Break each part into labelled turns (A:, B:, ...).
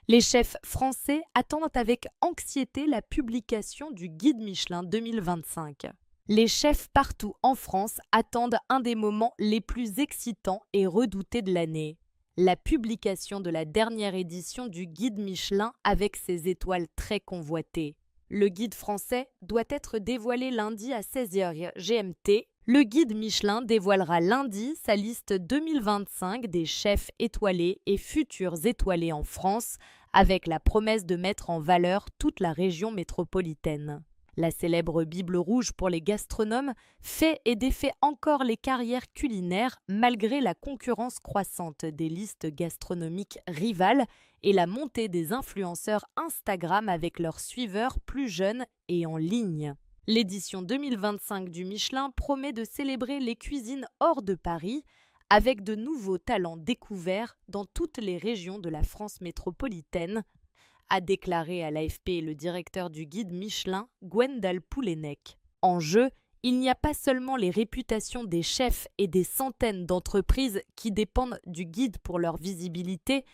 A: Les chefs français attendent avec anxiété la publication du Guide Michelin 2025. Les chefs partout en France attendent un des moments les plus excitants et redoutés de l'année. La publication de la dernière édition du Guide Michelin avec ses étoiles très convoitées. Le guide français doit être dévoilé lundi à 16h GMT. Le guide Michelin dévoilera lundi sa liste 2025 des chefs étoilés et futurs étoilés en France, avec la promesse de mettre en valeur toute la région métropolitaine. La célèbre Bible rouge pour les gastronomes fait et défait encore les carrières culinaires malgré la concurrence croissante des listes gastronomiques rivales et la montée des influenceurs Instagram avec leurs suiveurs plus jeunes et en ligne. L'édition 2025 du Michelin promet de célébrer les cuisines hors de Paris avec de nouveaux talents découverts dans toutes les régions de la France métropolitaine, a déclaré à l'AFP le directeur du guide Michelin, Gwendal Poulenec. En jeu, il n'y a pas seulement les réputations des chefs et des centaines d'entreprises qui dépendent du guide pour leur visibilité,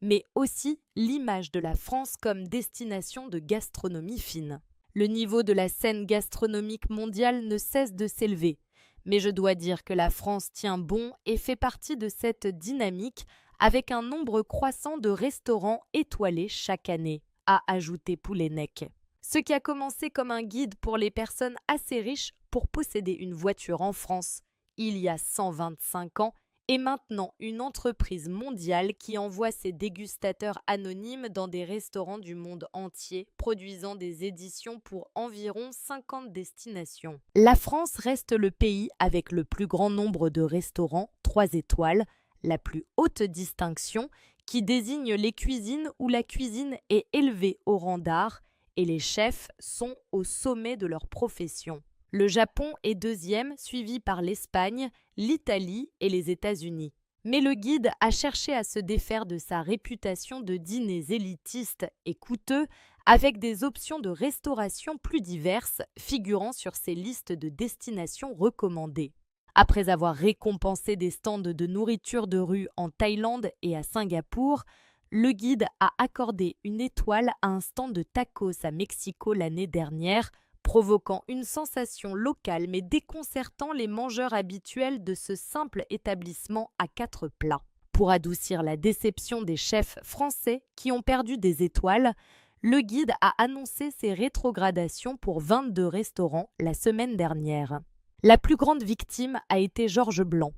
A: mais aussi l'image de la France comme destination de gastronomie fine. Le niveau de la scène gastronomique mondiale ne cesse de s'élever, mais je dois dire que la France tient bon et fait partie de cette dynamique avec un nombre croissant de restaurants étoilés chaque année, a ajouté Poulenec. Ce qui a commencé comme un guide pour les personnes assez riches pour posséder une voiture en France il y a 125 ans est maintenant une entreprise mondiale qui envoie ses dégustateurs anonymes dans des restaurants du monde entier, produisant des éditions pour environ 50 destinations. La France reste le pays avec le plus grand nombre de restaurants, 3 étoiles, la plus haute distinction qui désigne les cuisines où la cuisine est élevée au rang d'art et les chefs sont au sommet de leur profession. Le Japon est deuxième, suivi par l'Espagne, l'Italie et les États-Unis. Mais le guide a cherché à se défaire de sa réputation de dîners élitistes et coûteux avec des options de restauration plus diverses figurant sur ses listes de destinations recommandées. Après avoir récompensé des stands de nourriture de rue en Thaïlande et à Singapour, le guide a accordé une étoile à un stand de tacos à Mexico l'année dernière, provoquant une sensation locale mais déconcertant les mangeurs habituels de ce simple établissement à 4 plats. Pour adoucir la déception des chefs français qui ont perdu des étoiles, le guide a annoncé ses rétrogradations pour 22 restaurants la semaine dernière. La plus grande victime a été Georges Blanc,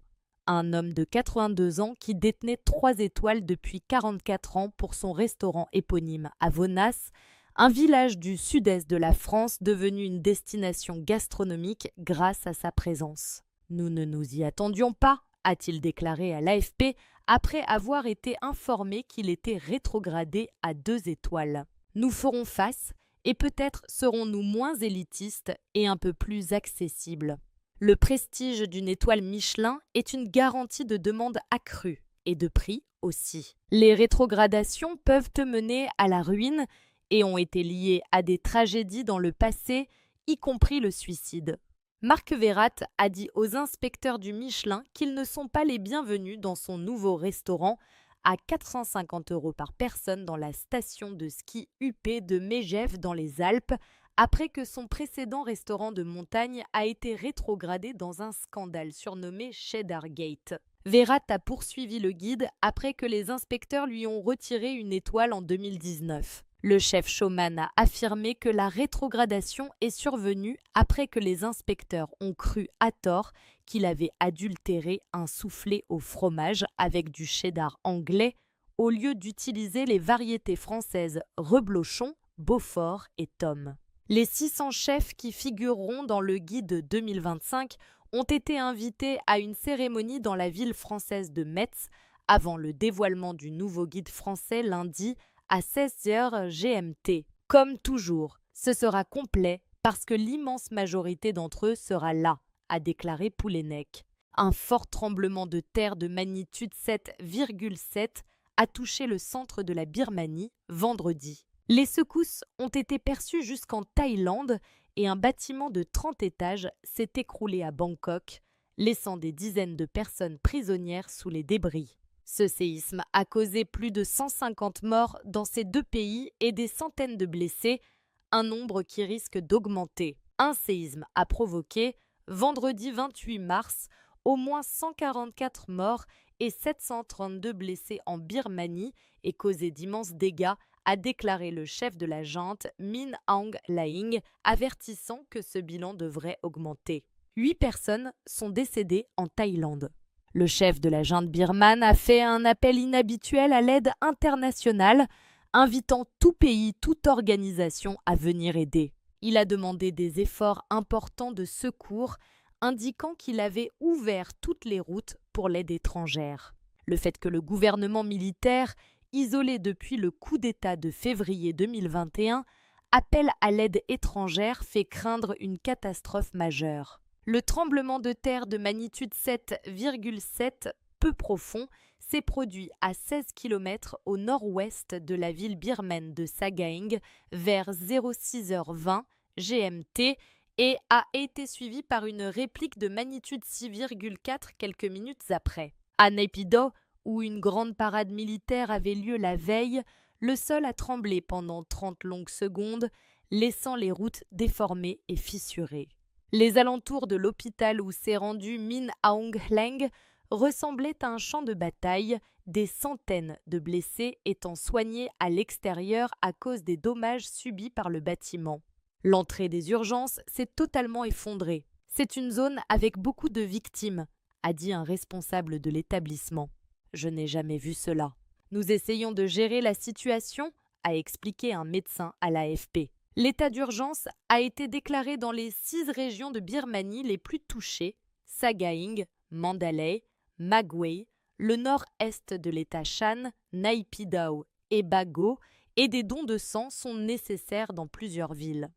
A: un homme de 82 ans qui détenait 3 étoiles depuis 44 ans pour son restaurant éponyme à Vonas, un village du sud-est de la France devenu une destination gastronomique grâce à sa présence. « Nous ne nous y attendions pas », a-t-il déclaré à l'AFP après avoir été informé qu'il était rétrogradé à 2 étoiles. « Nous ferons face et peut-être serons-nous moins élitistes et un peu plus accessibles. » Le prestige d'une étoile Michelin est une garantie de demande accrue et de prix aussi. Les rétrogradations peuvent te mener à la ruine et ont été liées à des tragédies dans le passé, y compris le suicide. Marc Verrat a dit aux inspecteurs du Michelin qu'ils ne sont pas les bienvenus dans son nouveau restaurant à 450 € par personne dans la station de ski huppée de Megève dans les Alpes, après que son précédent restaurant de montagne a été rétrogradé dans un scandale surnommé Cheddargate. Verrat a poursuivi le guide après que les inspecteurs lui ont retiré une étoile en 2019. Le chef showman a affirmé que la rétrogradation est survenue après que les inspecteurs ont cru à tort qu'il avait adultéré un soufflé au fromage avec du cheddar anglais au lieu d'utiliser les variétés françaises Reblochon, Beaufort et Tom. Les 600 chefs qui figureront dans le guide 2025 ont été invités à une cérémonie dans la ville française de Metz avant le dévoilement du nouveau guide français lundi à 16h GMT. Comme toujours, ce sera complet parce que l'immense majorité d'entre eux sera là, a déclaré Poulenec. Un fort tremblement de terre de magnitude 7,7 a touché le centre de la Birmanie vendredi. Les secousses ont été perçues jusqu'en Thaïlande et un bâtiment de 30 étages s'est écroulé à Bangkok, laissant des dizaines de personnes prisonnières sous les débris. Ce séisme a causé plus de 150 morts dans ces deux pays et des centaines de blessés, un nombre qui risque d'augmenter. Un séisme a provoqué, vendredi 28 mars, au moins 144 morts et 732 blessés en Birmanie et causé d'immenses dégâts, a déclaré le chef de la junte Min Aung Hlaing, avertissant que ce bilan devrait augmenter. 8 personnes sont décédées en Thaïlande. Le chef de la junte birmane a fait un appel inhabituel à l'aide internationale, invitant tout pays, toute organisation à venir aider. Il a demandé des efforts importants de secours, indiquant qu'il avait ouvert toutes les routes pour l'aide étrangère. Le fait que le gouvernement militaire, isolé depuis le coup d'État de février 2021, appelle à l'aide étrangère fait craindre une catastrophe majeure. Le tremblement de terre de magnitude 7,7, peu profond, s'est produit à 16 km au nord-ouest de la ville birmane de Sagaing vers 06h20 GMT et a été suivi par une réplique de magnitude 6,4 quelques minutes après. À Naypyidaw, où une grande parade militaire avait lieu la veille, le sol a tremblé pendant 30 longues secondes, laissant les routes déformées et fissurées. Les alentours de l'hôpital où s'est rendu Min Aung Hlaing ressemblaient à un champ de bataille, des centaines de blessés étant soignés à l'extérieur à cause des dommages subis par le bâtiment. L'entrée des urgences s'est totalement effondrée. C'est une zone avec beaucoup de victimes, a dit un responsable de l'établissement. Je n'ai jamais vu cela. Nous essayons de gérer la situation, a expliqué un médecin à l'AFP. L'état d'urgence a été déclaré dans les 6 régions de Birmanie les plus touchées, Sagaing, Mandalay, Magway, le nord-est de l'état Shan, Naypyidaw et Bago, et des dons de sang sont nécessaires dans plusieurs villes.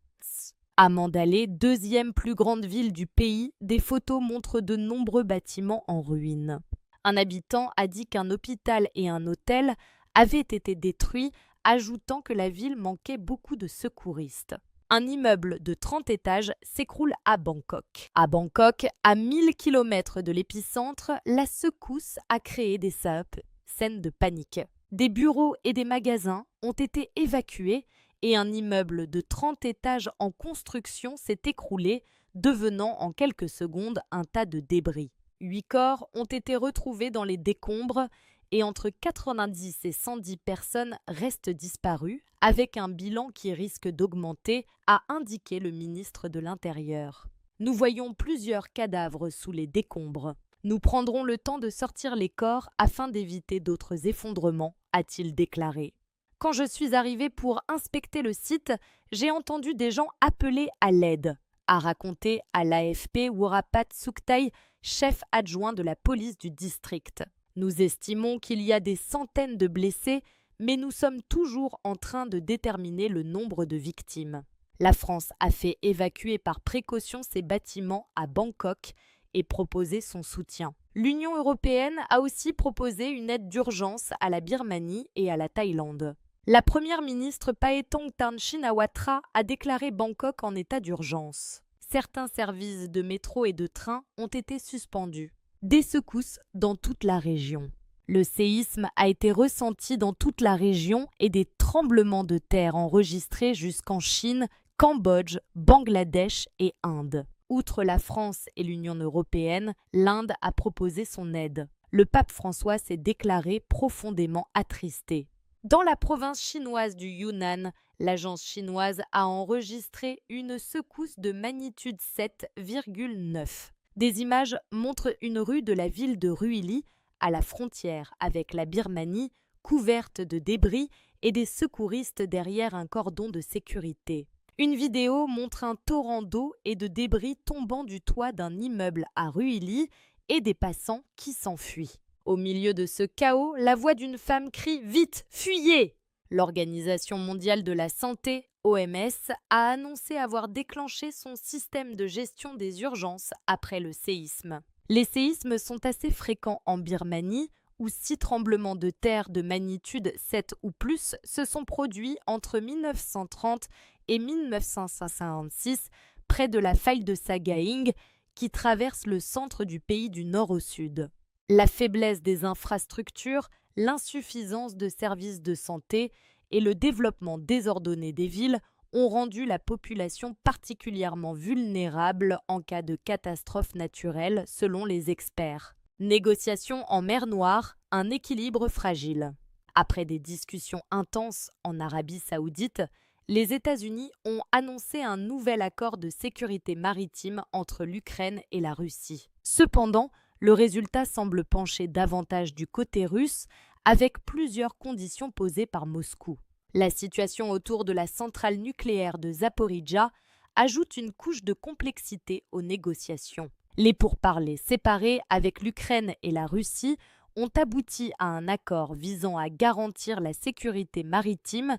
A: À Mandalay, deuxième plus grande ville du pays, des photos montrent de nombreux bâtiments en ruine. Un habitant a dit qu'un hôpital et un hôtel avaient été détruits, ajoutant que la ville manquait beaucoup de secouristes. Un immeuble de 30 étages s'écroule à Bangkok. À Bangkok, à 1000 km de l'épicentre, la secousse a créé des scènes de panique. Des bureaux et des magasins ont été évacués et un immeuble de 30 étages en construction s'est écroulé, devenant en quelques secondes un tas de débris. 8 corps ont été retrouvés dans les décombres et entre 90 et 110 personnes restent disparues, avec un bilan qui risque d'augmenter, a indiqué le ministre de l'Intérieur. Nous voyons plusieurs cadavres sous les décombres. Nous prendrons le temps de sortir les corps afin d'éviter d'autres effondrements, a-t-il déclaré. Quand je suis arrivé pour inspecter le site, j'ai entendu des gens appeler à l'aide, a raconté à l'AFP Worapat Suktai, chef adjoint de la police du district. Nous estimons qu'il y a des centaines de blessés, mais nous sommes toujours en train de déterminer le nombre de victimes. La France a fait évacuer par précaution ses bâtiments à Bangkok et proposé son soutien. L'Union européenne a aussi proposé une aide d'urgence à la Birmanie et à la Thaïlande. La première ministre Paetongtarn Shinawatra a déclaré Bangkok en état d'urgence. Certains services de métro et de train ont été suspendus. Des secousses dans toute la région. Le séisme a été ressenti dans toute la région et des tremblements de terre enregistrés jusqu'en Chine, Cambodge, Bangladesh et Inde. Outre la France et l'Union européenne, l'Inde a proposé son aide. Le pape François s'est déclaré profondément attristé. Dans la province chinoise du Yunnan, l'agence chinoise a enregistré une secousse de magnitude 7,9. Des images montrent une rue de la ville de Ruili, à la frontière avec la Birmanie, couverte de débris et des secouristes derrière un cordon de sécurité. Une vidéo montre un torrent d'eau et de débris tombant du toit d'un immeuble à Ruili et des passants qui s'enfuient. Au milieu de ce chaos, la voix d'une femme crie « Vite, fuyez !» L'Organisation mondiale de la santé, OMS, a annoncé avoir déclenché son système de gestion des urgences après le séisme. Les séismes sont assez fréquents en Birmanie, où 6 tremblements de terre de magnitude 7 ou plus se sont produits entre 1930 et 1956 près de la faille de Sagaing, qui traverse le centre du pays du nord au sud. La faiblesse des infrastructures, l'insuffisance de services de santé et le développement désordonné des villes ont rendu la population particulièrement vulnérable en cas de catastrophe naturelle, selon les experts. Négociations en mer Noire, un équilibre fragile. Après des discussions intenses en Arabie saoudite, les États-Unis ont annoncé un nouvel accord de sécurité maritime entre l'Ukraine et la Russie. Cependant, le résultat semble pencher davantage du côté russe, avec plusieurs conditions posées par Moscou. La situation autour de la centrale nucléaire de Zaporijjia ajoute une couche de complexité aux négociations. Les pourparlers séparés avec l'Ukraine et la Russie ont abouti à un accord visant à garantir la sécurité maritime,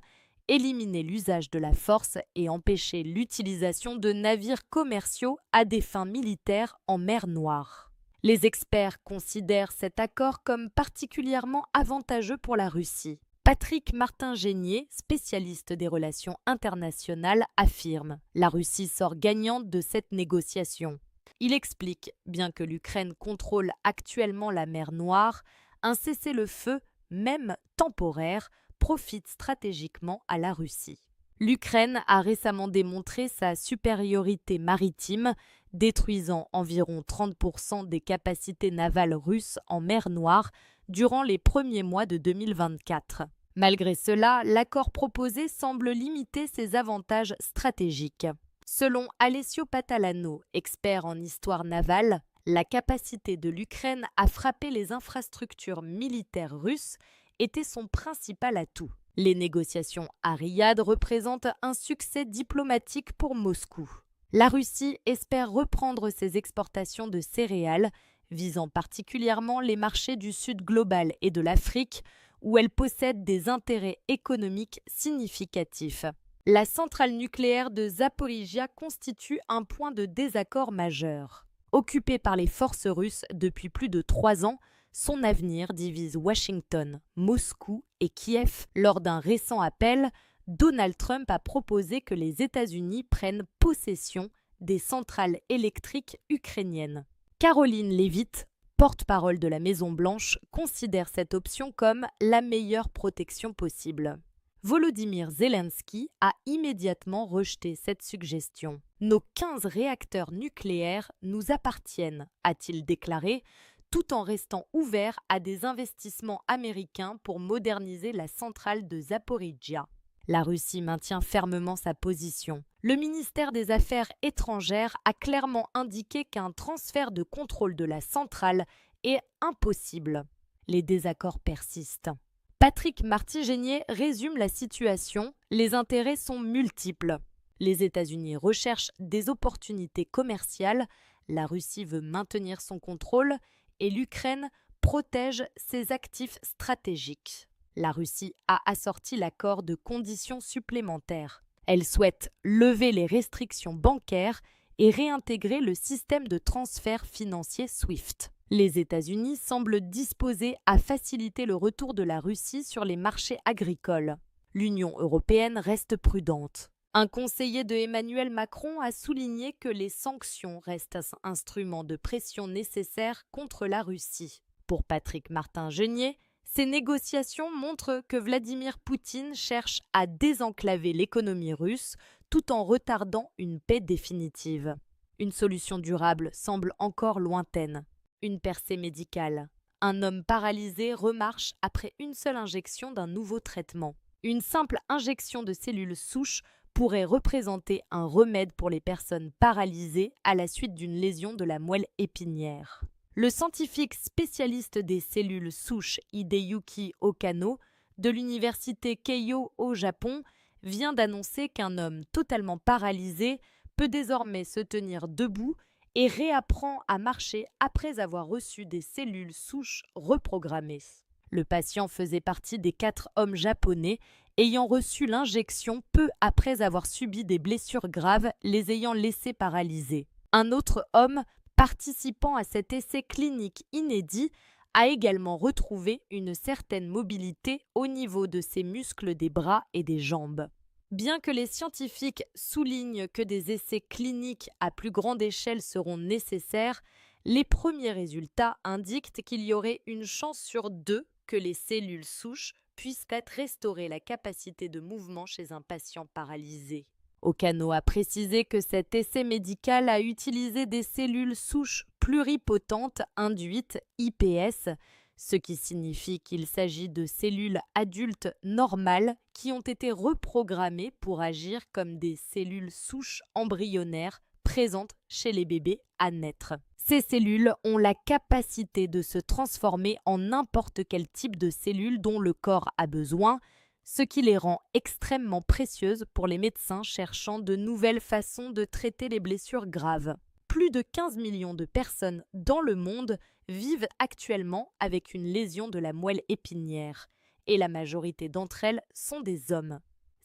A: éliminer l'usage de la force et empêcher l'utilisation de navires commerciaux à des fins militaires en mer Noire. Les experts considèrent cet accord comme particulièrement avantageux pour la Russie. Patrick Martin-Genier, spécialiste des relations internationales, affirme « La Russie sort gagnante de cette négociation ». Il explique, bien que l'Ukraine contrôle actuellement la mer Noire, un cessez-le-feu, même temporaire, profite stratégiquement à la Russie. L'Ukraine a récemment démontré sa supériorité maritime, détruisant environ 30% des capacités navales russes en mer Noire durant les premiers mois de 2024. Malgré cela, l'accord proposé semble limiter ses avantages stratégiques. Selon Alessio Patalano, expert en histoire navale, la capacité de l'Ukraine à frapper les infrastructures militaires russes était son principal atout. Les négociations à Riyad représentent un succès diplomatique pour Moscou. La Russie espère reprendre ses exportations de céréales, visant particulièrement les marchés du Sud global et de l'Afrique, où elle possède des intérêts économiques significatifs. La centrale nucléaire de Zaporijjia constitue un point de désaccord majeur. Occupée par les forces russes depuis plus de 3 ans, son avenir divise Washington, Moscou et Kiev. Lors d'un récent appel, Donald Trump a proposé que les États-Unis prennent possession des centrales électriques ukrainiennes. Caroline Leavitt, porte-parole de la Maison-Blanche, considère cette option comme la meilleure protection possible. Volodymyr Zelensky a immédiatement rejeté cette suggestion. « Nos 15 réacteurs nucléaires nous appartiennent », a-t-il déclaré, tout en restant ouvert à des investissements américains pour moderniser la centrale de Zaporijjia. La Russie maintient fermement sa position. Le ministère des Affaires étrangères a clairement indiqué qu'un transfert de contrôle de la centrale est impossible. Les désaccords persistent. Patrick Martin-Genier résume la situation. Les intérêts sont multiples. Les États-Unis recherchent des opportunités commerciales, la Russie veut maintenir son contrôle et l'Ukraine protège ses actifs stratégiques. La Russie a assorti l'accord de conditions supplémentaires. Elle souhaite lever les restrictions bancaires et réintégrer le système de transfert financier SWIFT. Les États-Unis semblent disposés à faciliter le retour de la Russie sur les marchés agricoles. L'Union européenne reste prudente. Un conseiller de Emmanuel Macron a souligné que les sanctions restent un instrument de pression nécessaire contre la Russie. Pour Patrick Martin-Genier, ces négociations montrent que Vladimir Poutine cherche à désenclaver l'économie russe tout en retardant une paix définitive. Une solution durable semble encore lointaine. Une percée médicale. Un homme paralysé remarche après une seule injection d'un nouveau traitement. Une simple injection de cellules souches pourrait représenter un remède pour les personnes paralysées à la suite d'une lésion de la moelle épinière. Le scientifique spécialiste des cellules souches Hideyuki Okano de l'université Keio au Japon vient d'annoncer qu'un homme totalement paralysé peut désormais se tenir debout et réapprend à marcher après avoir reçu des cellules souches reprogrammées. Le patient faisait partie des 4 hommes japonais ayant reçu l'injection peu après avoir subi des blessures graves les ayant laissés paralysés. Un autre homme, participant à cet essai clinique inédit, a également retrouvé une certaine mobilité au niveau de ses muscles des bras et des jambes. Bien que les scientifiques soulignent que des essais cliniques à plus grande échelle seront nécessaires, Les premiers résultats indiquent qu'il y aurait une chance sur 2 que les cellules souches puissent être restaurer la capacité de mouvement chez un patient paralysé. Okano a précisé que cet essai médical a utilisé des cellules souches pluripotentes induites IPS, ce qui signifie qu'il s'agit de cellules adultes normales qui ont été reprogrammées pour agir comme des cellules souches embryonnaires présentes chez les bébés à naître. Ces cellules ont la capacité de se transformer en n'importe quel type de cellules dont le corps a besoin, ce qui les rend extrêmement précieuses pour les médecins cherchant de nouvelles façons de traiter les blessures graves. Plus de 15 millions de personnes dans le monde vivent actuellement avec une lésion de la moelle épinière, et la majorité d'entre elles sont des hommes.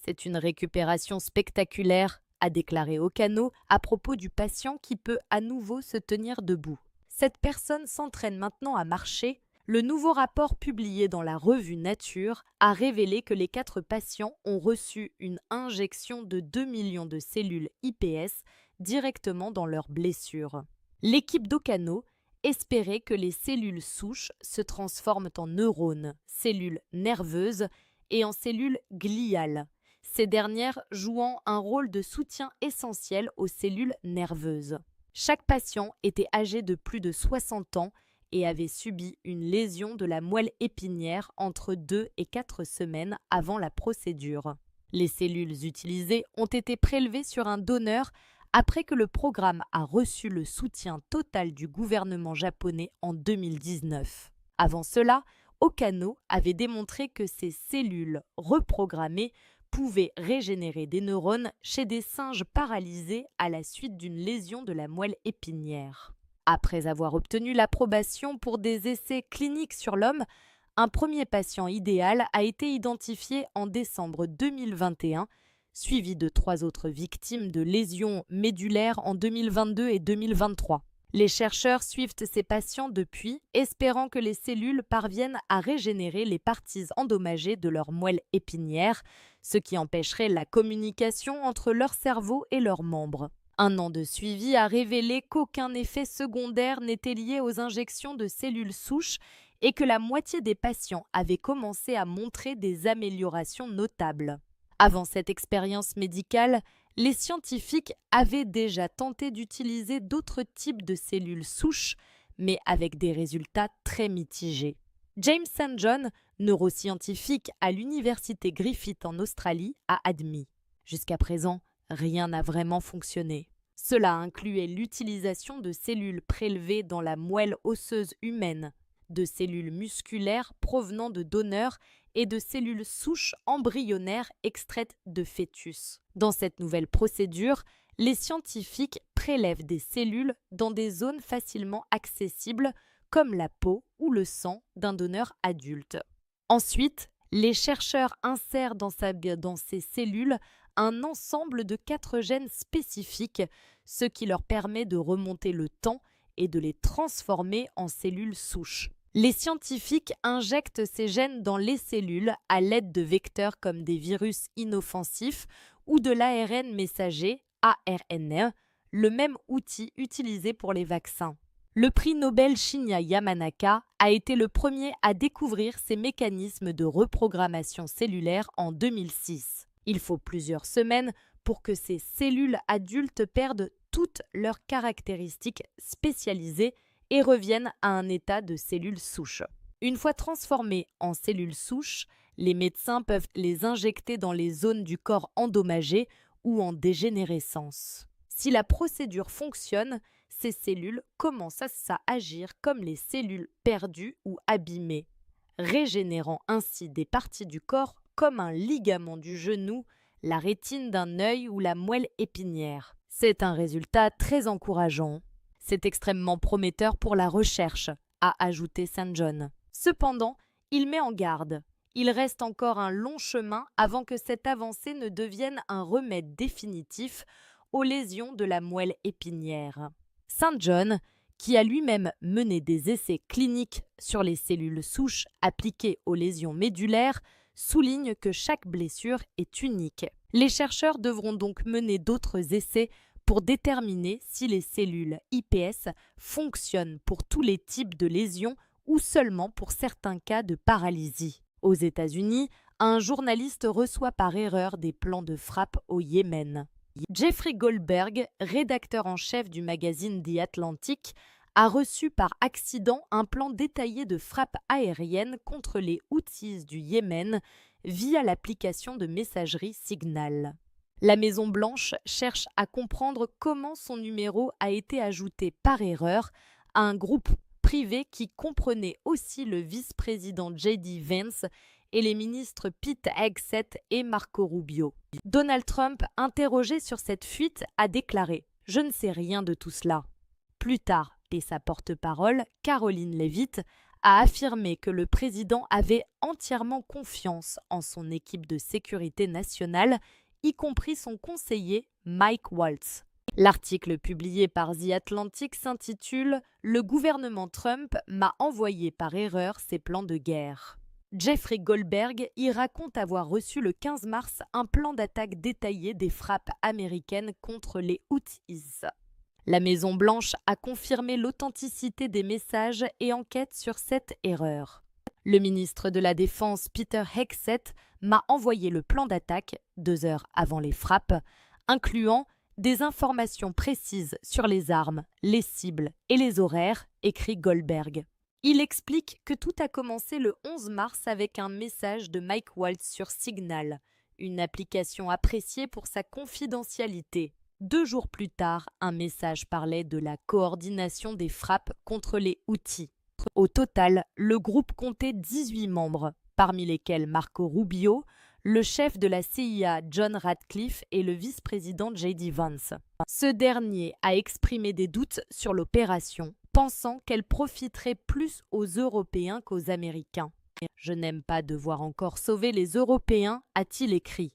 A: C'est une récupération spectaculaire, a déclaré Okano à propos du patient qui peut à nouveau se tenir debout. Cette personne s'entraîne maintenant à marcher. Le nouveau rapport publié dans la revue Nature a révélé que les 4 patients ont reçu une injection de 2 millions de cellules IPS directement dans leurs blessures. L'équipe d'Okano espérait que les cellules souches se transforment en neurones, cellules nerveuses et en cellules gliales, ces dernières jouant un rôle de soutien essentiel aux cellules nerveuses. Chaque patient était âgé de plus de 60 ans et avait subi une lésion de la moelle épinière entre 2 et 4 semaines avant la procédure. Les cellules utilisées ont été prélevées sur un donneur après que le programme a reçu le soutien total du gouvernement japonais en 2019. Avant cela, Okano avait démontré que ces cellules reprogrammées pouvaient régénérer des neurones chez des singes paralysés à la suite d'une lésion de la moelle épinière. Après avoir obtenu l'approbation pour des essais cliniques sur l'homme, un premier patient idéal a été identifié en décembre 2021, suivi de 3 autres victimes de lésions médulaires en 2022 et 2023. Les chercheurs suivent ces patients depuis, espérant que les cellules parviennent à régénérer les parties endommagées de leur moelle épinière, ce qui empêcherait la communication entre leur cerveau et leurs membres. Un an de suivi a révélé qu'aucun effet secondaire n'était lié aux injections de cellules souches et que la moitié des patients avaient commencé à montrer des améliorations notables. Avant cette expérience médicale, les scientifiques avaient déjà tenté d'utiliser d'autres types de cellules souches, mais avec des résultats très mitigés. James St. John, neuroscientifique à l'université Griffith en Australie, a admis « Jusqu'à présent, rien n'a vraiment fonctionné ». Cela incluait l'utilisation de cellules prélevées dans la moelle osseuse humaine, de cellules musculaires provenant de donneurs et de cellules souches embryonnaires extraites de fœtus. Dans cette nouvelle procédure, les scientifiques prélèvent des cellules dans des zones facilement accessibles comme la peau ou le sang d'un donneur adulte. Ensuite, les chercheurs insèrent dans ces cellules un ensemble de 4 gènes spécifiques, ce qui leur permet de remonter le temps et de les transformer en cellules souches. Les scientifiques injectent ces gènes dans les cellules à l'aide de vecteurs comme des virus inoffensifs ou de l'ARN messager, ARN, le même outil utilisé pour les vaccins. Le prix Nobel Shinya Yamanaka a été le premier à découvrir ces mécanismes de reprogrammation cellulaire en 2006. Il faut plusieurs semaines pour que ces cellules adultes perdent toutes leurs caractéristiques spécialisées et reviennent à un état de cellules souches. Une fois transformées en cellules souches, les médecins peuvent les injecter dans les zones du corps endommagées ou en dégénérescence. Si la procédure fonctionne, ces cellules commencent à agir comme les cellules perdues ou abîmées, régénérant ainsi des parties du corps comme un ligament du genou, la rétine d'un œil ou la moelle épinière. C'est un résultat très encourageant. C'est extrêmement prometteur pour la recherche, a ajouté St. John. Cependant, il met en garde. Il reste encore un long chemin avant que cette avancée ne devienne un remède définitif aux lésions de la moelle épinière. St. John, qui a lui-même mené des essais cliniques sur les cellules souches appliquées aux lésions médulaires, souligne que chaque blessure est unique. Les chercheurs devront donc mener d'autres essais pour déterminer si les cellules iPS fonctionnent pour tous les types de lésions ou seulement pour certains cas de paralysie. Aux États-Unis, un journaliste reçoit par erreur des plans de frappe au Yémen. Jeffrey Goldberg, rédacteur en chef du magazine The Atlantic, a reçu par accident un plan détaillé de frappe aérienne contre les Houthis du Yémen via l'application de messagerie Signal. La Maison-Blanche cherche à comprendre comment son numéro a été ajouté par erreur à un groupe privé qui comprenait aussi le vice-président J.D. Vance et les ministres Pete Hegseth et Marco Rubio. Donald Trump, interrogé sur cette fuite, a déclaré « Je ne sais rien de tout cela ». Plus tard, et sa porte-parole, Caroline Leavitt, a affirmé que le président avait entièrement confiance en son équipe de sécurité nationale, y compris son conseiller Mike Waltz. L'article publié par The Atlantic s'intitule « Le gouvernement Trump m'a envoyé par erreur ses plans de guerre ». Jeffrey Goldberg y raconte avoir reçu le 15 mars un plan d'attaque détaillé des frappes américaines contre les Houthis. La Maison-Blanche a confirmé l'authenticité des messages et enquête sur cette erreur. Le ministre de la Défense Peter Hegseth m'a envoyé le plan d'attaque 2 heures avant les frappes, incluant des informations précises sur les armes, les cibles et les horaires, écrit Goldberg. Il explique que tout a commencé le 11 mars avec un message de Mike Waltz sur Signal, une application appréciée pour sa confidentialité. 2 jours plus tard, un message parlait de la coordination des frappes contre les Houthis. Au total, le groupe comptait 18 membres, parmi lesquels Marco Rubio, le chef de la CIA John Ratcliffe et le vice-président J.D. Vance. Ce dernier a exprimé des doutes sur l'opération, pensant qu'elle profiterait plus aux Européens qu'aux Américains. « Je n'aime pas devoir encore sauver les Européens », a-t-il écrit.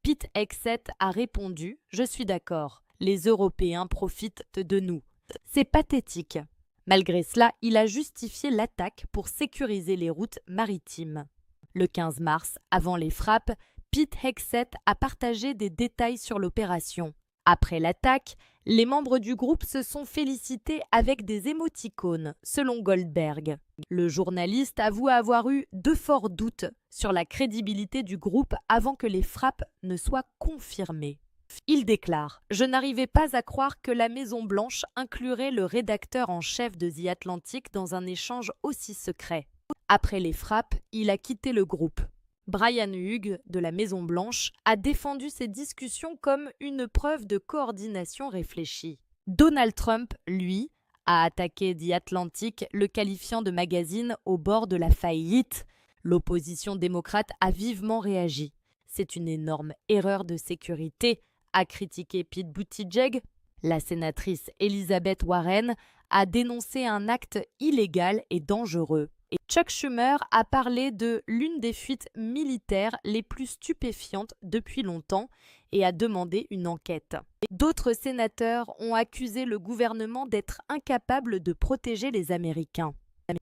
A: Pete Hegseth a répondu « Je suis d'accord, les Européens profitent de nous. C'est pathétique ». Malgré cela, il a justifié l'attaque pour sécuriser les routes maritimes. Le 15 mars, avant les frappes, Pete Hegseth a partagé des détails sur l'opération. Après l'attaque, les membres du groupe se sont félicités avec des émoticônes, selon Goldberg. Le journaliste avoue avoir eu de forts doutes sur la crédibilité du groupe avant que les frappes ne soient confirmées. Il déclare « Je n'arrivais pas à croire que la Maison-Blanche inclurait le rédacteur en chef de The Atlantic dans un échange aussi secret. » Après les frappes, il a quitté le groupe. Brian Hughes, de la Maison-Blanche, a défendu ces discussions comme une preuve de coordination réfléchie. Donald Trump, lui, a attaqué The Atlantic, le qualifiant de magazine au bord de la faillite. L'opposition démocrate a vivement réagi. « C'est une énorme erreur de sécurité », a critiqué Pete Buttigieg. La sénatrice Elizabeth Warren a dénoncé un acte illégal et dangereux. Et Chuck Schumer a parlé de l'une des fuites militaires les plus stupéfiantes depuis longtemps et a demandé une enquête. D'autres sénateurs ont accusé le gouvernement d'être incapable de protéger les Américains.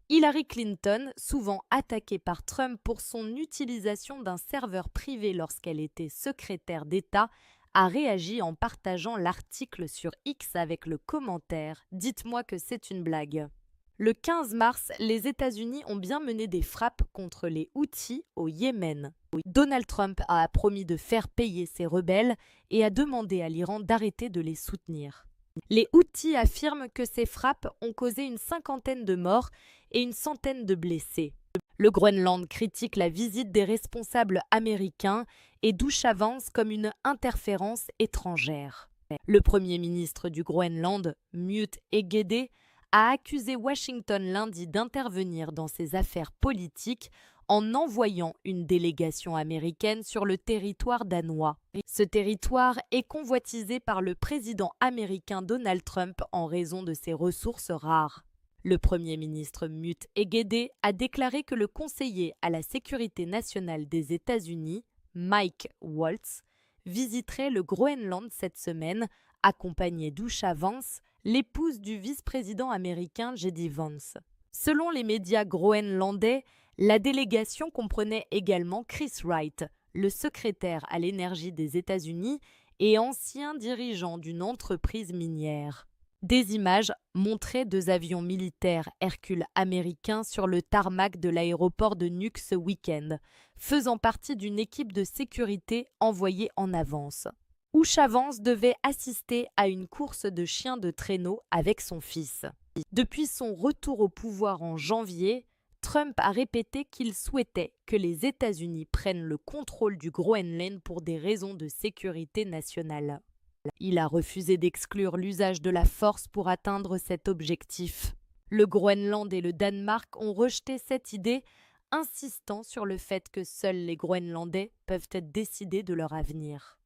A: Hillary Clinton, souvent attaquée par Trump pour son utilisation d'un serveur privé lorsqu'elle était secrétaire d'État, a réagi en partageant l'article sur X avec le commentaire « Dites-moi que c'est une blague ». Le 15 mars, les États-Unis ont bien mené des frappes contre les Houthis au Yémen. Donald Trump a promis de faire payer ces rebelles et a demandé à l'Iran d'arrêter de les soutenir. Les Houthis affirment que ces frappes ont causé une 50aine de morts et une 100aine de blessés. Le Groenland critique la visite des responsables américains et douche avance comme une interférence étrangère. Le premier ministre du Groenland, Mute Egede, a accusé Washington lundi d'intervenir dans ses affaires politiques en envoyant une délégation américaine sur le territoire danois. Ce territoire est convoitisé par le président américain Donald Trump en raison de ses ressources rares. Le premier ministre Mute Egede a déclaré que le conseiller à la sécurité nationale des États-Unis, Mike Waltz, visiterait le Groenland cette semaine, accompagné d'Usha Vance, l'épouse du vice-président américain J.D. Vance. Selon les médias groenlandais, la délégation comprenait également Chris Wright, le secrétaire à l'énergie des États-Unis, et ancien dirigeant d'une entreprise minière. Des images montraient 2 avions militaires Hercule américains sur le tarmac de l'aéroport de Nuuk ce week-end, faisant partie d'une équipe de sécurité envoyée en avance. Chavance devait assister à une course de chiens de traîneau avec son fils. Depuis son retour au pouvoir en janvier, Trump a répété qu'il souhaitait que les États-Unis prennent le contrôle du Groenland pour des raisons de sécurité nationale. Il a refusé d'exclure l'usage de la force pour atteindre cet objectif. Le Groenland et le Danemark ont rejeté cette idée, insistant sur le fait que seuls les Groenlandais peuvent être décidés de leur avenir.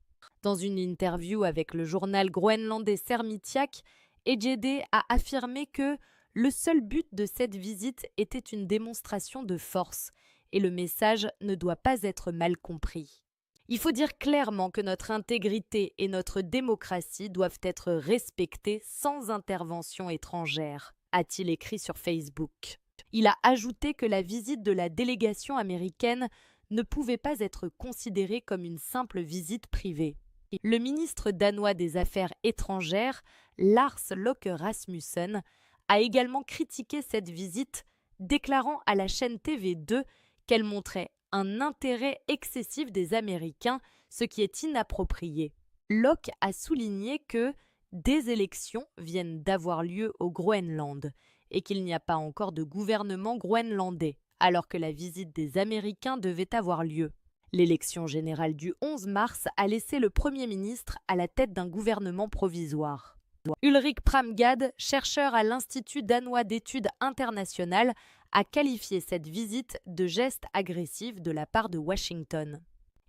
A: Dans une interview avec le journal groenlandais Sermitsiaq, Egede a affirmé que le seul but de cette visite était une démonstration de force et le message ne doit pas être mal compris. Il faut dire clairement que notre intégrité et notre démocratie doivent être respectées sans intervention étrangère, a-t-il écrit sur Facebook. Il a ajouté que la visite de la délégation américaine ne pouvait pas être considérée comme une simple visite privée. Le ministre danois des Affaires étrangères, Lars Løkke Rasmussen, a également critiqué cette visite, déclarant à la chaîne TV2 qu'elle montrait un intérêt excessif des Américains, ce qui est inapproprié. Løkke a souligné que des élections viennent d'avoir lieu au Groenland et qu'il n'y a pas encore de gouvernement groenlandais, alors que la visite des Américains devait avoir lieu. L'élection générale du 11 mars a laissé le Premier ministre à la tête d'un gouvernement provisoire. Ulrik Pramgad, chercheur à l'Institut danois d'études internationales, a qualifié cette visite de geste agressif de la part de Washington.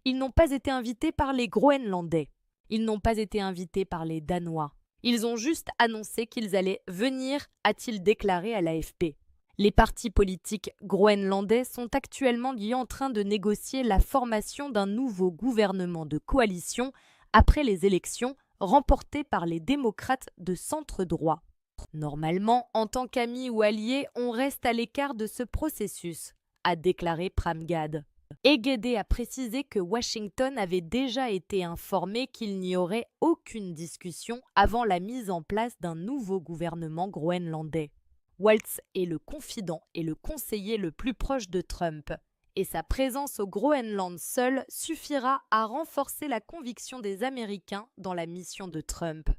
A: Ils n'ont pas été invités par les Groenlandais. Ils n'ont pas été invités par les Danois. Ils ont juste annoncé qu'ils allaient venir, a-t-il déclaré à l'AFP. Les partis politiques groenlandais sont actuellement en train de négocier la formation d'un nouveau gouvernement de coalition après les élections remportées par les démocrates de centre droit. Normalement, en tant qu'amis ou alliés, on reste à l'écart de ce processus, a déclaré Pramgad. Egede a précisé que Washington avait déjà été informé qu'il n'y aurait aucune discussion avant la mise en place d'un nouveau gouvernement groenlandais. Waltz est le confident et le conseiller le plus proche de Trump, et sa présence au Groenland seule suffira à renforcer la conviction des Américains dans la mission de Trump.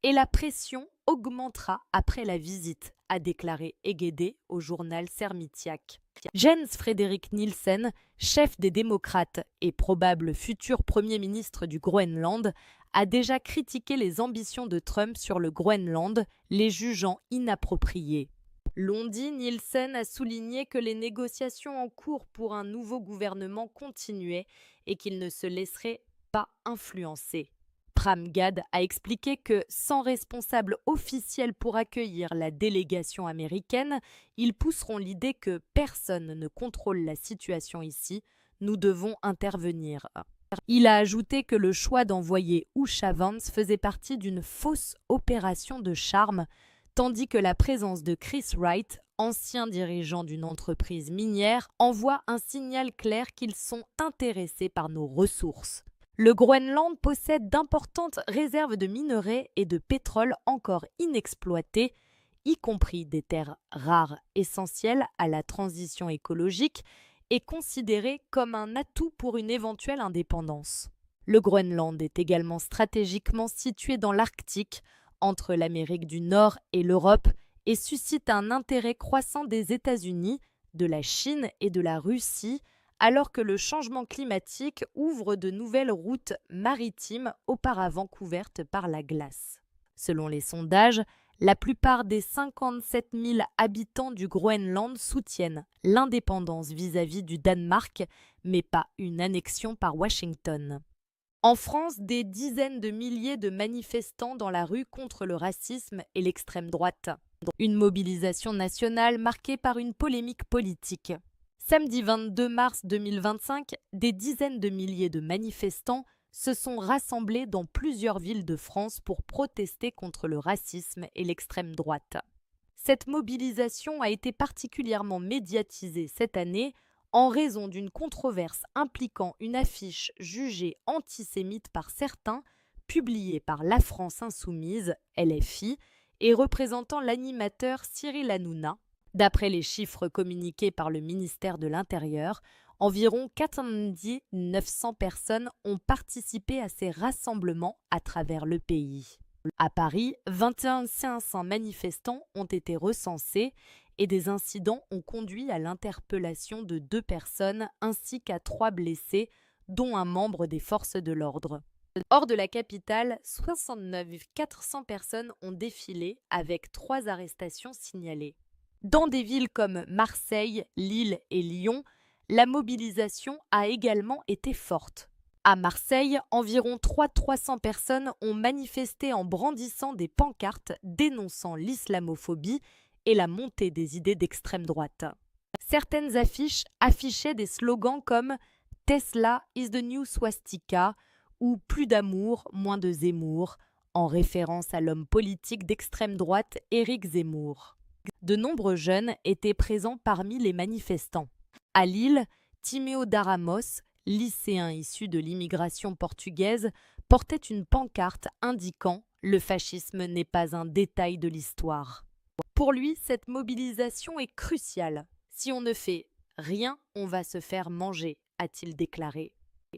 A: Et la pression augmentera après la visite, a déclaré Egede au journal Sermitsiaq. Jens Frederik Nielsen, chef des démocrates et probable futur Premier ministre du Groenland, a déjà critiqué les ambitions de Trump sur le Groenland, les jugeant inappropriées. Lundi, Nielsen a souligné que les négociations en cours pour un nouveau gouvernement continuaient et qu'il ne se laisserait pas influencer. Pramgad a expliqué que, sans responsable officiel pour accueillir la délégation américaine, ils pousseront l'idée que personne ne contrôle la situation ici, nous devons intervenir. Il a ajouté que le choix d'envoyer Chavance faisait partie d'une fausse opération de charme, tandis que la présence de Chris Wright, ancien dirigeant d'une entreprise minière, envoie un signal clair qu'ils sont intéressés par nos ressources. Le Groenland possède d'importantes réserves de minerais et de pétrole encore inexploitées, y compris des terres rares essentielles à la transition écologique et considérées comme un atout pour une éventuelle indépendance. Le Groenland est également stratégiquement situé dans l'Arctique, entre l'Amérique du Nord et l'Europe, et suscite un intérêt croissant des États-Unis, de la Chine et de la Russie, alors que le changement climatique ouvre de nouvelles routes maritimes auparavant couvertes par la glace. Selon les sondages, la plupart des 57 000 habitants du Groenland soutiennent l'indépendance vis-à-vis du Danemark, mais pas une annexion par Washington. En France, des dizaines de milliers de manifestants dans la rue contre le racisme et l'extrême droite. Une mobilisation nationale marquée par une polémique politique. Samedi 22 mars 2025, des dizaines de milliers de manifestants se sont rassemblés dans plusieurs villes de France pour protester contre le racisme et l'extrême droite. Cette mobilisation a été particulièrement médiatisée cette année en raison d'une controverse impliquant une affiche jugée antisémite par certains, publié par La France Insoumise, LFI, et représentant l'animateur Cyril Hanouna. D'après les chiffres communiqués par le ministère de l'Intérieur, environ 90 900 personnes ont participé à ces rassemblements à travers le pays. À Paris, 21 500 manifestants ont été recensés et des incidents ont conduit à l'interpellation de 2 personnes ainsi qu'à 3 blessés, dont un membre des forces de l'ordre. Hors de la capitale, 69 400 personnes ont défilé avec 3 arrestations signalées. Dans des villes comme Marseille, Lille et Lyon, la mobilisation a également été forte. À Marseille, environ 300 personnes ont manifesté en brandissant des pancartes dénonçant l'islamophobie et la montée des idées d'extrême droite. Certaines affiches affichaient des slogans comme « Tesla is the new swastika » ou « Plus d'amour, moins de Zemmour », en référence à l'homme politique d'extrême droite Éric Zemmour. De nombreux jeunes étaient présents parmi les manifestants. À Lille, Timéo Daramos, lycéen issu de l'immigration portugaise, portait une pancarte indiquant « Le fascisme n'est pas un détail de l'histoire ». Pour lui, cette mobilisation est cruciale. Si on ne fait rien, on va se faire manger, a-t-il déclaré.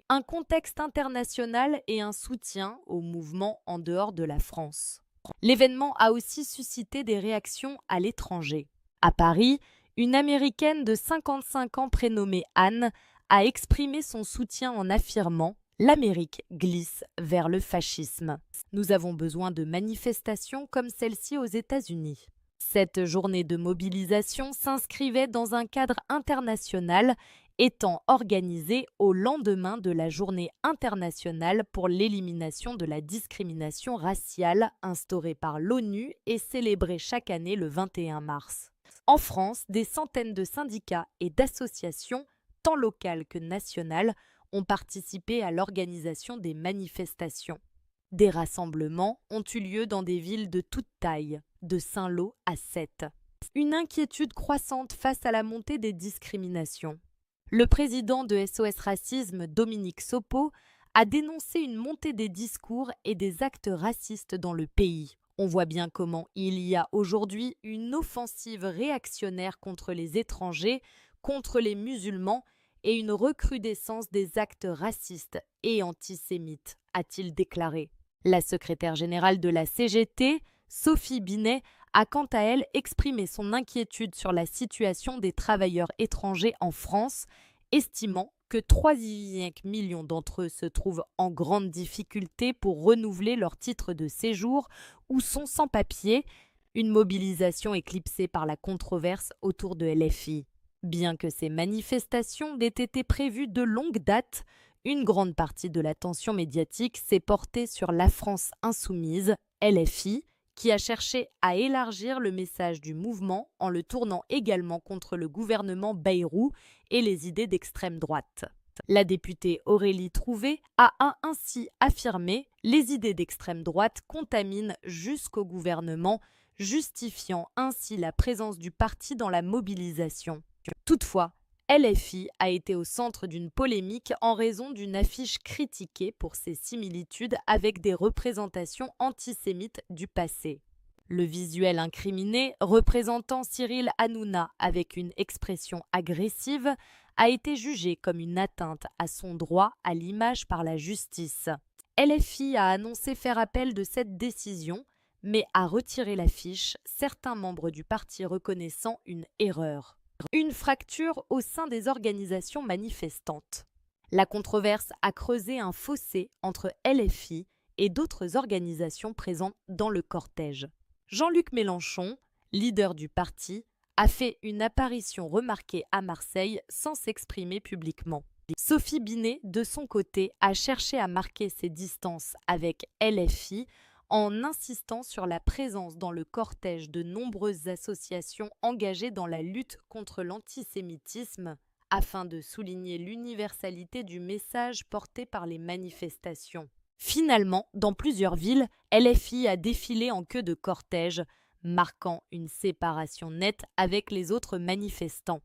A: Un contexte international et un soutien au mouvement en dehors de la France. L'événement a aussi suscité des réactions à l'étranger. À Paris, une Américaine de 55 ans prénommée Anne a exprimé son soutien en affirmant « L'Amérique glisse vers le fascisme. Nous avons besoin de manifestations comme celle-ci aux États-Unis ». Cette journée de mobilisation s'inscrivait dans un cadre international étant organisée au lendemain de la Journée internationale pour l'élimination de la discrimination raciale instaurée par l'ONU et célébrée chaque année le 21 mars. En France, des centaines de syndicats et d'associations, tant locales que nationales, ont participé à l'organisation des manifestations. Des rassemblements ont eu lieu dans des villes de toute taille, de Saint-Lô à Sète. Une inquiétude croissante face à la montée des discriminations. Le président de SOS Racisme, Dominique Sopo, a dénoncé une montée des discours et des actes racistes dans le pays. On voit bien comment il y a aujourd'hui une offensive réactionnaire contre les étrangers, contre les musulmans et une recrudescence des actes racistes et antisémites, a-t-il déclaré. La secrétaire générale de la CGT, Sophie Binet, a quant à elle exprimé son inquiétude sur la situation des travailleurs étrangers en France, estimant que 3,5 millions d'entre eux se trouvent en grande difficulté pour renouveler leur titre de séjour ou sont sans papier, une mobilisation éclipsée par la controverse autour de LFI. Bien que ces manifestations aient été prévues de longue date, une grande partie de l'attention médiatique s'est portée sur La France Insoumise, LFI, qui a cherché à élargir le message du mouvement en le tournant également contre le gouvernement Bayrou et les idées d'extrême droite. La députée Aurélie Trouvé a ainsi affirmé « Les idées d'extrême droite contaminent jusqu'au gouvernement », justifiant ainsi la présence du parti dans la mobilisation. Toutefois, LFI a été au centre d'une polémique en raison d'une affiche critiquée pour ses similitudes avec des représentations antisémites du passé. Le visuel incriminé, représentant Cyril Hanouna avec une expression agressive, a été jugé comme une atteinte à son droit à l'image par la justice. LFI a annoncé faire appel de cette décision, mais a retiré l'affiche, certains membres du parti reconnaissant une erreur. Une fracture au sein des organisations manifestantes. La controverse a creusé un fossé entre LFI et d'autres organisations présentes dans le cortège. Jean-Luc Mélenchon, leader du parti, a fait une apparition remarquée à Marseille sans s'exprimer publiquement. Sophie Binet, de son côté, a cherché à marquer ses distances avec LFI en insistant sur la présence dans le cortège de nombreuses associations engagées dans la lutte contre l'antisémitisme, afin de souligner l'universalité du message porté par les manifestations. Finalement, dans plusieurs villes, LFI a défilé en queue de cortège, marquant une séparation nette avec les autres manifestants.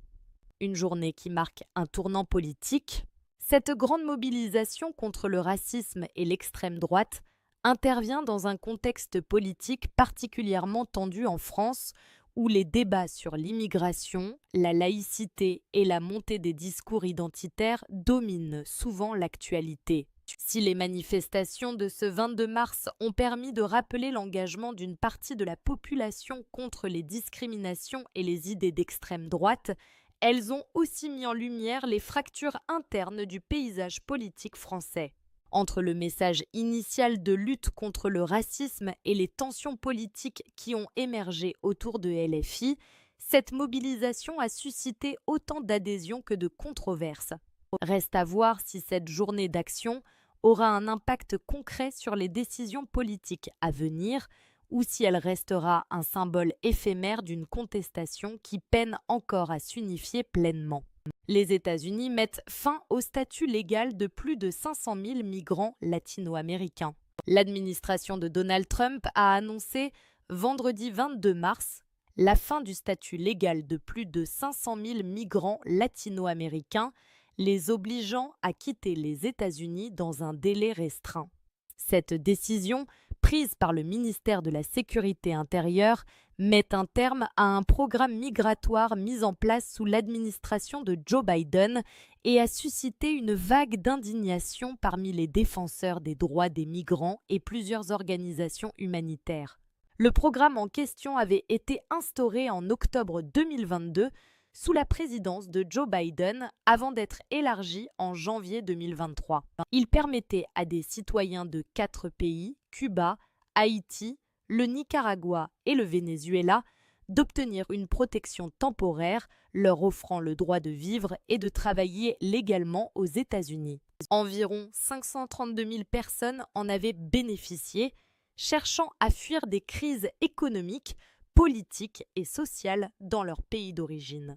A: Une journée qui marque un tournant politique. Cette grande mobilisation contre le racisme et l'extrême droite intervient dans un contexte politique particulièrement tendu en France, où les débats sur l'immigration, la laïcité et la montée des discours identitaires dominent souvent l'actualité. Si les manifestations de ce 22 mars ont permis de rappeler l'engagement d'une partie de la population contre les discriminations et les idées d'extrême droite, elles ont aussi mis en lumière les fractures internes du paysage politique français. Entre le message initial de lutte contre le racisme et les tensions politiques qui ont émergé autour de LFI, cette mobilisation a suscité autant d'adhésions que de controverses. Reste à voir si cette journée d'action aura un impact concret sur les décisions politiques à venir ou si elle restera un symbole éphémère d'une contestation qui peine encore à s'unifier pleinement. Les États-Unis mettent fin au statut légal de plus de 500 000 migrants latino-américains. L'administration de Donald Trump a annoncé vendredi 22 mars la fin du statut légal de plus de 500 000 migrants latino-américains, les obligeant à quitter les États-Unis dans un délai restreint. Cette décision, prise par le ministère de la Sécurité intérieure, met un terme à un programme migratoire mis en place sous l'administration de Joe Biden et a suscité une vague d'indignation parmi les défenseurs des droits des migrants et plusieurs organisations humanitaires. Le programme en question avait été instauré en octobre 2022 sous la présidence de Joe Biden avant d'être élargi en janvier 2023. Il permettait à des citoyens de 4 pays, Cuba, Haïti, le Nicaragua et le Venezuela, d'obtenir une protection temporaire, leur offrant le droit de vivre et de travailler légalement aux États-Unis. Environ 532 000 personnes en avaient bénéficié, cherchant à fuir des crises économiques, politiques et sociales dans leur pays d'origine.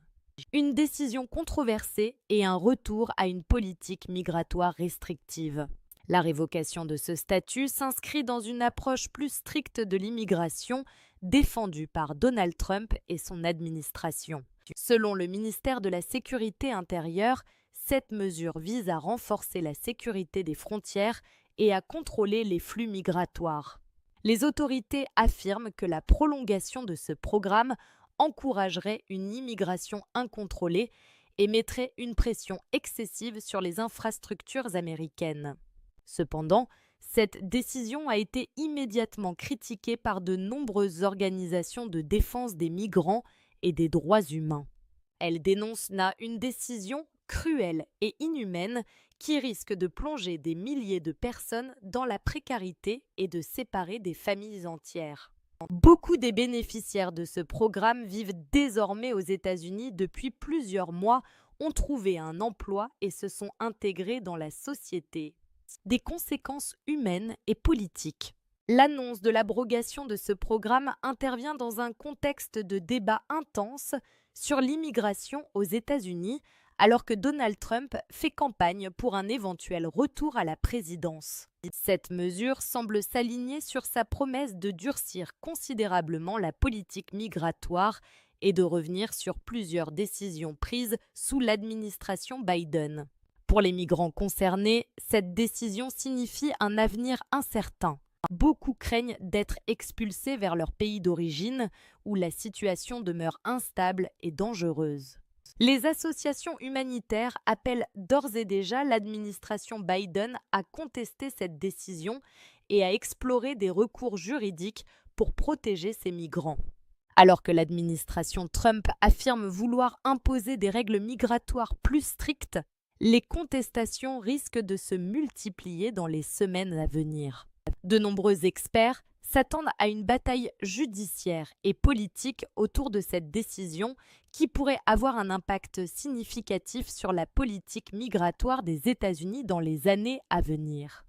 A: Une décision controversée et un retour à une politique migratoire restrictive. La révocation de ce statut s'inscrit dans une approche plus stricte de l'immigration défendue par Donald Trump et son administration. Selon le ministère de la Sécurité intérieure, cette mesure vise à renforcer la sécurité des frontières et à contrôler les flux migratoires. Les autorités affirment que la prolongation de ce programme encouragerait une immigration incontrôlée et mettrait une pression excessive sur les infrastructures américaines. Cependant, cette décision a été immédiatement critiquée par de nombreuses organisations de défense des migrants et des droits humains. Elle dénonce une décision cruelle et inhumaine qui risque de plonger des milliers de personnes dans la précarité et de séparer des familles entières. Beaucoup des bénéficiaires de ce programme vivent désormais aux États-Unis depuis plusieurs mois, ont trouvé un emploi et se sont intégrés dans la société. Des conséquences humaines et politiques. L'annonce de l'abrogation de ce programme intervient dans un contexte de débat intense sur l'immigration aux États-Unis, alors que Donald Trump fait campagne pour un éventuel retour à la présidence. Cette mesure semble s'aligner sur sa promesse de durcir considérablement la politique migratoire et de revenir sur plusieurs décisions prises sous l'administration Biden. Pour les migrants concernés, cette décision signifie un avenir incertain. Beaucoup craignent d'être expulsés vers leur pays d'origine, où la situation demeure instable et dangereuse. Les associations humanitaires appellent d'ores et déjà l'administration Biden à contester cette décision et à explorer des recours juridiques pour protéger ces migrants. Alors que l'administration Trump affirme vouloir imposer des règles migratoires plus strictes, les contestations risquent de se multiplier dans les semaines à venir. De nombreux experts s'attendent à une bataille judiciaire et politique autour de cette décision qui pourrait avoir un impact significatif sur la politique migratoire des États-Unis dans les années à venir.